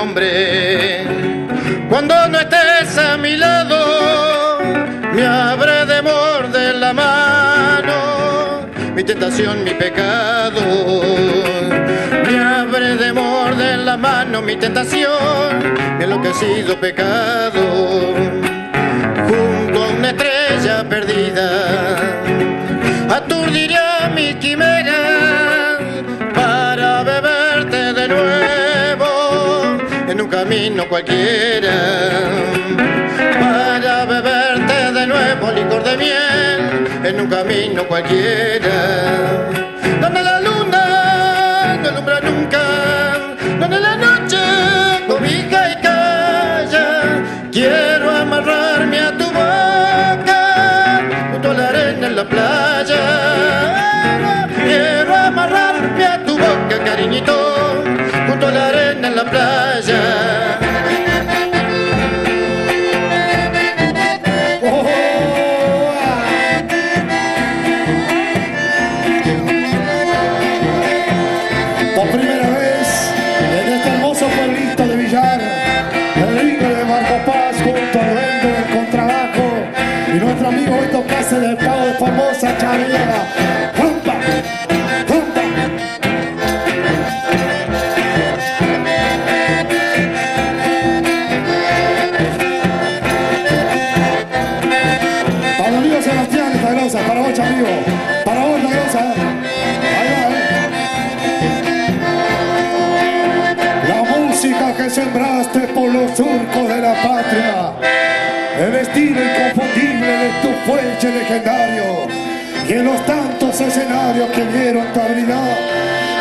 nombre. Cuando no estés a mi lado, me habré de morder la mano, mi tentación, mi pecado. Me habré de morder la mano, mi tentación, mi enloquecido pecado. Junto a una estrella perdida, aturdiré a mi quimera para beberte de nuevo en un camino cualquiera. Para beberte de nuevo licor de miel en un camino cualquiera. Donde la luna no alumbra nunca, donde la noche cobija y calla. Quiero amarrarme a tu boca junto a la arena en la playa. Quiero amarrarme a tu boca, cariñito, junto a la arena en la playa. Por primera vez en este hermoso pueblito de Villar, el ringo de Marco Paz junto al duende del contrabajo y nuestro amigo Beto Cáceres del Cabo de Formosa, Chavilla. ¡Jumpa! ¡Jumpa! Para el amigo Sebastián de Tagrosa, para vos, amigo, para vos, Tagrosa. Ahí va, música que sembraste por los surcos de la patria, el estilo inconfundible de tu fuelle legendario y en los tantos escenarios que vieron tu habilidad.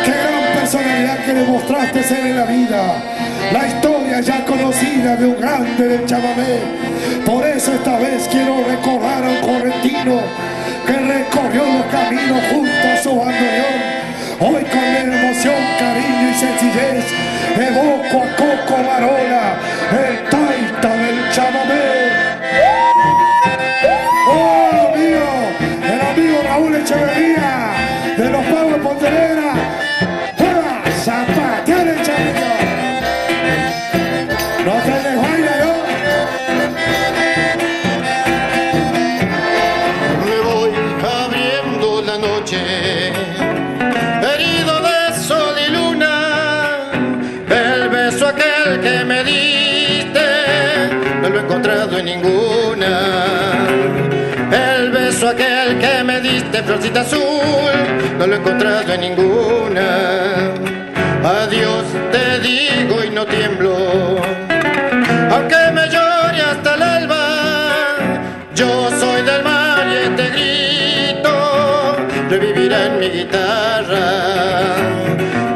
Qué gran personalidad que demostraste ser en la vida, la historia ya conocida de un grande del chamamé. Por eso esta vez quiero recordar a un correntino que recorrió los caminos junto a su bandoneón. Hoy con emoción, cariño y sencillez evoco a Coco Marola, el taita del chamamé. ¡Oh, amigo! El amigo Raúl Echeverría, de los Pagos de Pontevedra. ¡Juega! ¡Zapatear el chamamé! ¡No te les baila, ¿no? Me voy abriendo la noche, herido de sol y luna. El beso aquel que me diste no lo he encontrado en ninguna. El beso aquel que me diste, florcita azul, no lo he encontrado en ninguna. Adiós te digo y no tiemblo, aunque me llore hasta el alba. Yo soy del mar y este grito revivirá en mi guitarra.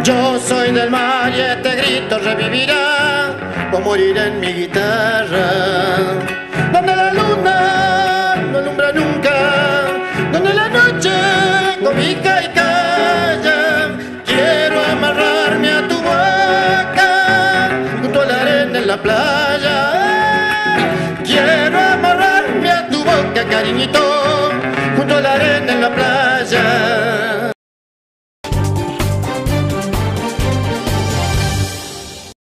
Yo soy del mar y este grito revivirá o morirá en mi guitarra. Donde la luna no alumbra nunca, donde la noche cobija y calla. Quiero amarrarme a tu boca junto a la arena en la playa. Quiero amarrarme a tu boca, cariñito, junto a la arena en la playa.